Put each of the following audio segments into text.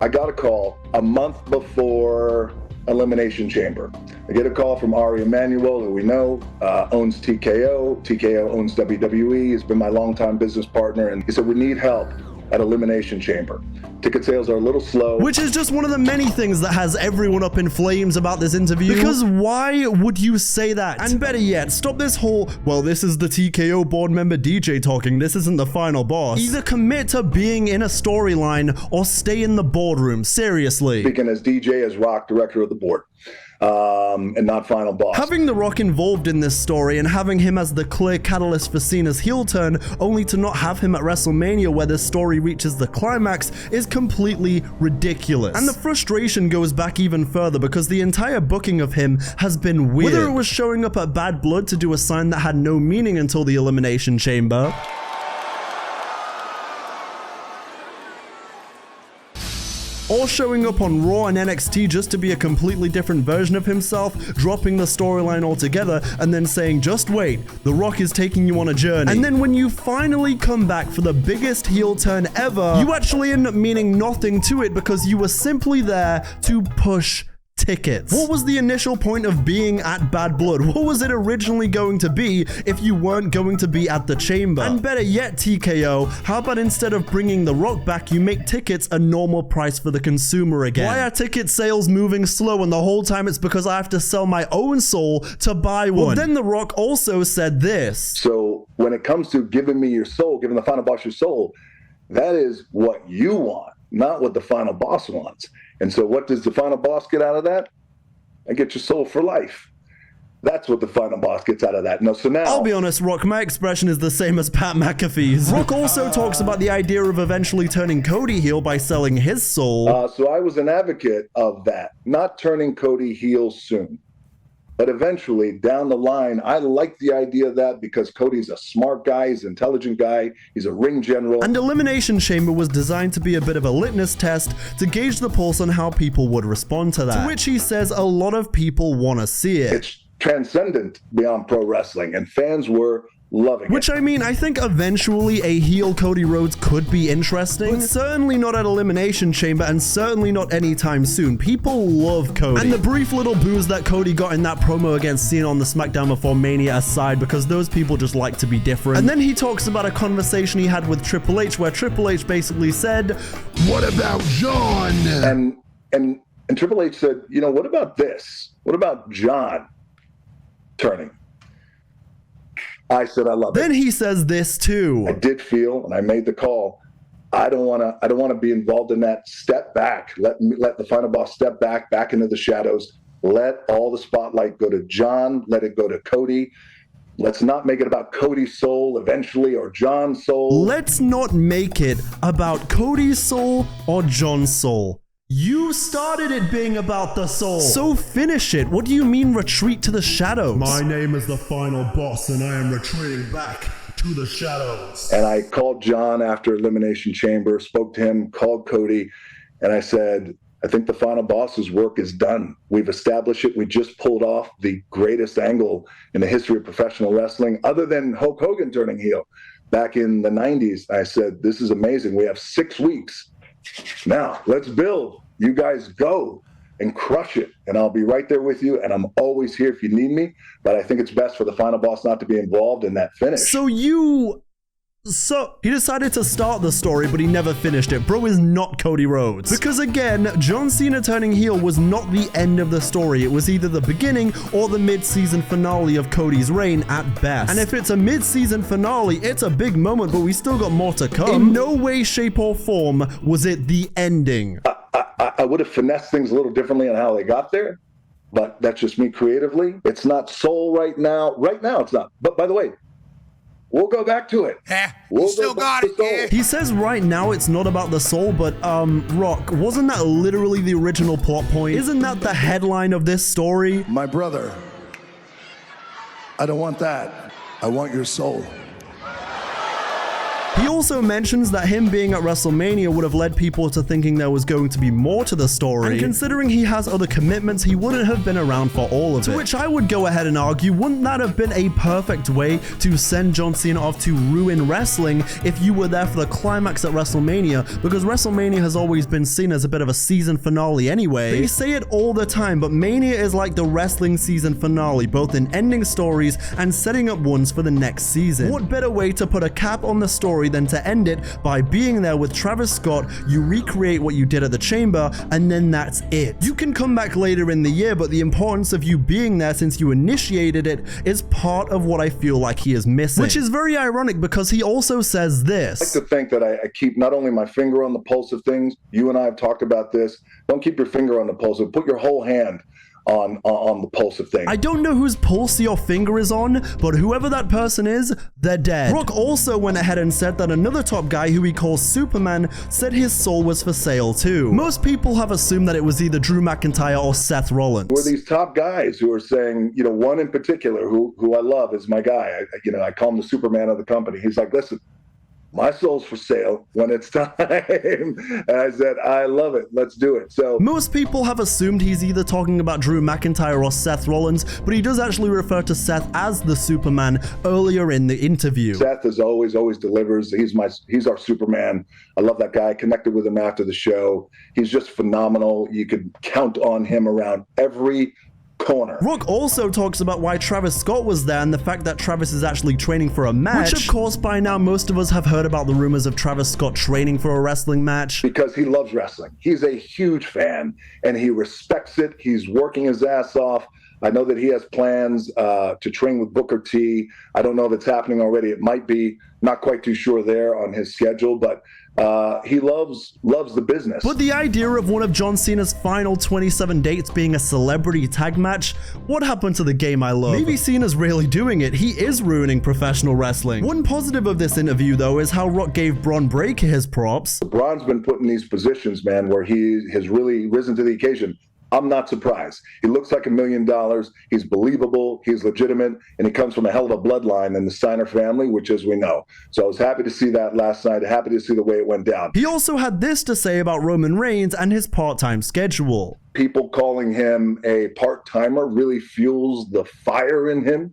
I got a call a month before Elimination Chamber. I get a call from Ari Emanuel, who we know owns TKO. TKO owns WWE. He's been my longtime business partner. And he said, we need help at Elimination Chamber. Ticket sales are a little slow. Which is just one of the many things that has everyone up in flames about this interview. Because why would you say that? And better yet, stop this whole, well, this is the TKO board member DJ talking, this isn't the final boss. Either commit to being in a storyline or stay in the boardroom, seriously. Speaking as DJ, as Rock, director of the board. And not final boss. Having The Rock involved in this story and having him as the clear catalyst for Cena's heel turn, only to not have him at WrestleMania where the story reaches the climax, is completely ridiculous. And the frustration goes back even further because the entire booking of him has been weird. Whether it was showing up at Bad Blood to do a sign that had no meaning until the Elimination Chamber, or showing up on Raw and NXT just to be a completely different version of himself, dropping the storyline altogether, and then saying, just wait, The Rock is taking you on a journey. And then when you finally come back for the biggest heel turn ever, you actually end up meaning nothing to it because you were simply there to push tickets. What was the initial point of being at Bad Blood? What was it originally going to be if you weren't going to be at the chamber? And better yet, TKO, how about instead of bringing The Rock back, you make tickets a normal price for the consumer again? Why are ticket sales moving slow and the whole time it's because I have to sell my own soul to buy one? Well, then The Rock also said this. So when it comes to giving me your soul, giving the final boss your soul, that is what you want, not what the final boss wants. And so what does the final boss get out of that? I get your soul for life. That's what the final boss gets out of that. No, so now, I'll be honest, Rock, my expression is the same as Pat McAfee's. Rock also talks about the idea of eventually turning Cody heel by selling his soul. So I was an advocate of that, not turning Cody heel soon. But eventually, down the line, I like the idea of that because Cody's a smart guy, he's an intelligent guy, he's a ring general. And Elimination Chamber was designed to be a bit of a litmus test to gauge the pulse on how people would respond to that. To which he says a lot of people want to see it. It's transcendent beyond pro wrestling, and fans were loving it. Which, I mean, I think eventually a heel Cody Rhodes could be interesting, but certainly not at Elimination Chamber and certainly not anytime soon. People love Cody. And the brief little booze that Cody got in that promo against Cena on the SmackDown before Mania aside, because those people just like to be different. And then he talks about a conversation he had with Triple H where Triple H basically said, "What about John?" And Triple H said, you know, what about this? What about John turning? I said, I love it. Then he says this too. I did feel, and I made the call, I don't want to be involved in that. Step back. Let the final boss step back into the shadows. Let all the spotlight go to John. Let it go to Cody. Let's not make it about Cody's soul eventually or John's soul. Let's not make it about Cody's soul or John's soul. You started it being about the soul. So finish it. What do you mean retreat to the shadows? My name is the final boss and I am retreating back to the shadows. And I called John after Elimination Chamber, spoke to him, called Cody, and I said, I think the final boss's work is done. We've established it. We just pulled off the greatest angle in the history of professional wrestling, other than Hulk Hogan turning heel back in the 90s. I said, this is amazing. We have 6 weeks. Now, let's build. You guys go and crush it, and I'll be right there with you, and I'm always here if you need me, but I think it's best for the final boss not to be involved in that finish. So he decided to start the story, but he never finished it. Bro is not Cody Rhodes. Because again, John Cena turning heel was not the end of the story. It was either the beginning or the mid-season finale of Cody's reign at best. And if it's a mid-season finale, it's a big moment, but we still got more to come. In no way, shape, or form was it the ending. I would have finessed things a little differently on how they got there, but that's just me creatively. It's not soul right now. Right now, it's not. But by the way, we'll go back to it. We'll still got it. Yeah. He says right now it's not about the soul, but Rock, wasn't that literally the original plot point? Isn't that the headline of this story? My brother, I don't want that. I want your soul. He also mentions that him being at WrestleMania would have led people to thinking there was going to be more to the story, and considering he has other commitments, he wouldn't have been around for all of it. To which I would go ahead and argue, wouldn't that have been a perfect way to send John Cena off to ruin wrestling if you were there for the climax at WrestleMania? Because WrestleMania has always been seen as a bit of a season finale anyway. They say it all the time, but Mania is like the wrestling season finale, both in ending stories and setting up ones for the next season. What better way to put a cap on the story than to end it by being there with Travis Scott? You recreate what you did at the Chamber, and then that's it. You can come back later in the year, but the importance of you being there since you initiated it is part of what I feel like he is missing. Which is very ironic because he also says this. I like to think that I keep not only my finger on the pulse of things, you and I have talked about this, don't keep your finger on the pulse, put your whole hand on the pulse of things. I don't know whose pulse your finger is on, but whoever that person is, they're dead. Rock also went ahead and said that another top guy who he calls Superman said his soul was for sale too. Most people have assumed that it was either Drew McIntyre or Seth Rollins. Who are these top guys who are saying, you know, one in particular who I love is my guy. I call him the Superman of the company. He's like, listen, my soul's for sale when it's time. And I said, I love it. Let's do it. So most people have assumed he's either talking about Drew McIntyre or Seth Rollins, but he does actually refer to Seth as the Superman earlier in the interview. Seth is always delivers. He's our Superman. I love that guy. I connected with him after the show. He's just phenomenal. You could count on him around every corner. Rock also talks about why Travis Scott was there and the fact that Travis is actually training for a match. Which, of course, by now most of us have heard about the rumors of Travis Scott training for a wrestling match. Because he loves wrestling. He's a huge fan and he respects it. He's working his ass off. I know that he has plans to train with Booker T. I don't know if it's happening already. It might be. Not quite too sure there on his schedule, but he loves the business. But the idea of one of John Cena's final 27 dates being a celebrity tag match, what happened to the game I love? Maybe Cena's really doing it. He is ruining professional wrestling. One positive of this interview, though, is how Rock gave Braun Breaker his props. Braun's been put in these positions, man, where he has really risen to the occasion. I'm not surprised. He looks like $1 million. He's believable. He's legitimate. And he comes from a hell of a bloodline in the Steiner family, which, as we know. So I was happy to see that last night. Happy to see the way it went down. He also had this to say about Roman Reigns and his part-time schedule. People calling him a part-timer really fuels the fire in him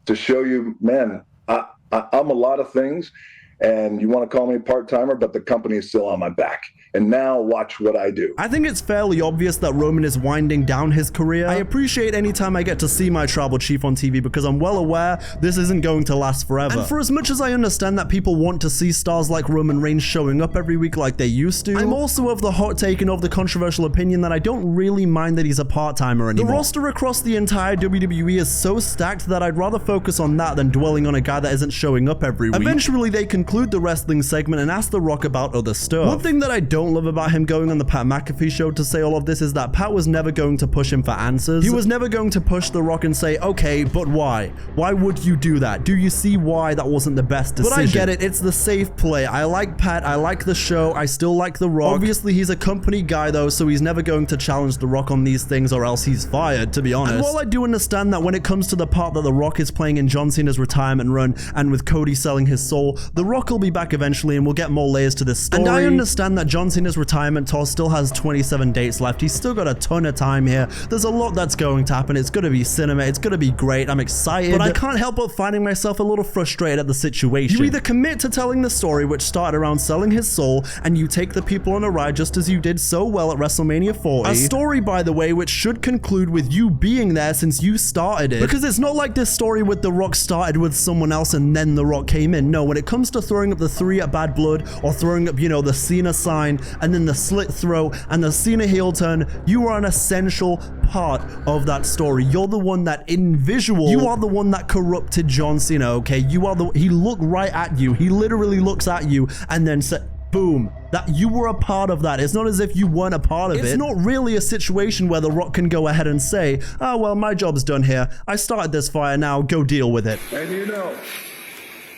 to show you, man, I'm a lot of things. And you want to call me a part-timer, but the company is still on my back. And now watch what I do. I think it's fairly obvious that Roman is winding down his career. I appreciate any time I get to see my tribal chief on TV because I'm well aware this isn't going to last forever. And for as much as I understand that people want to see stars like Roman Reigns showing up every week like they used to, I'm also of the hot take and of the controversial opinion that I don't really mind that he's a part-timer anymore. The roster across the entire WWE is so stacked that I'd rather focus on that than dwelling on a guy that isn't showing up every week. Eventually they conclude the wrestling segment and ask The Rock about other stuff. One thing that I don't love about him going on the Pat McAfee show to say all of this is that Pat was never going to push him for answers. He was never going to push The Rock and say, okay, but why? Why would you do that? Do you see why that wasn't the best decision? But I get it. It's the safe play. I like Pat. I like the show. I still like The Rock. Obviously, he's a company guy though, so he's never going to challenge The Rock on these things or else he's fired, to be honest. And while I do understand that when it comes to the part that The Rock is playing in John Cena's retirement run and with Cody selling his soul, The Rock will be back eventually and we'll get more layers to this story. And I understand that John Cena's retirement tour still has 27 dates left. He's still got a ton of time here. There's a lot that's going to happen. It's going to be cinema. It's going to be great. I'm excited. But I can't help but finding myself a little frustrated at the situation. You either commit to telling the story, which started around selling his soul, and you take the people on a ride just as you did so well at WrestleMania 40. A story, by the way, which should conclude with you being there since you started it. Because it's not like this story with The Rock started with someone else and then The Rock came in. No, when it comes to throwing up the 3 at Bad Blood or throwing up, you know, the Cena sign and then the slit throw and the Cena heel turn, you are an essential part of that story. You're the one that in visual, you are the one that corrupted John Cena, okay? You are he looked right at you. He literally looks at you and then said, boom, that you were a part of that. It's not as if you weren't a part of it. It's not really a situation where The Rock can go ahead and say, oh, well, my job's done here. I started this fire, now go deal with it. And you know,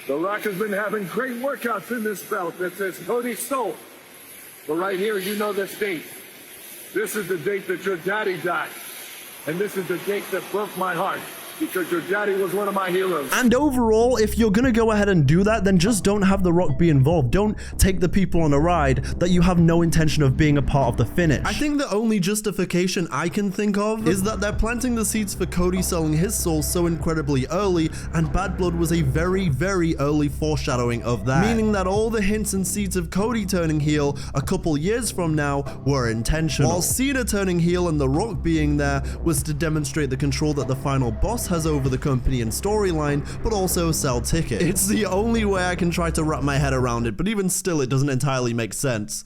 The Rock has been having great workouts in this belt that says Cody stole. But right here, you know this date. This is the date that your daddy died. And this is the date that broke my heart. because your daddy was one of my heroes. And overall, if you're gonna go ahead and do that, then just don't have The Rock be involved. Don't take the people on a ride that you have no intention of being a part of the finish. I think the only justification I can think of is that they're planting the seeds for Cody selling his soul so incredibly early, and Bad Blood was a very, very early foreshadowing of that. Meaning that all the hints and seeds of Cody turning heel a couple years from now were intentional. While Cena turning heel and The Rock being there was to demonstrate the control that the final boss has over the company and storyline, but also sell tickets. It's the only way I can try to wrap my head around it, but even still it doesn't entirely make sense.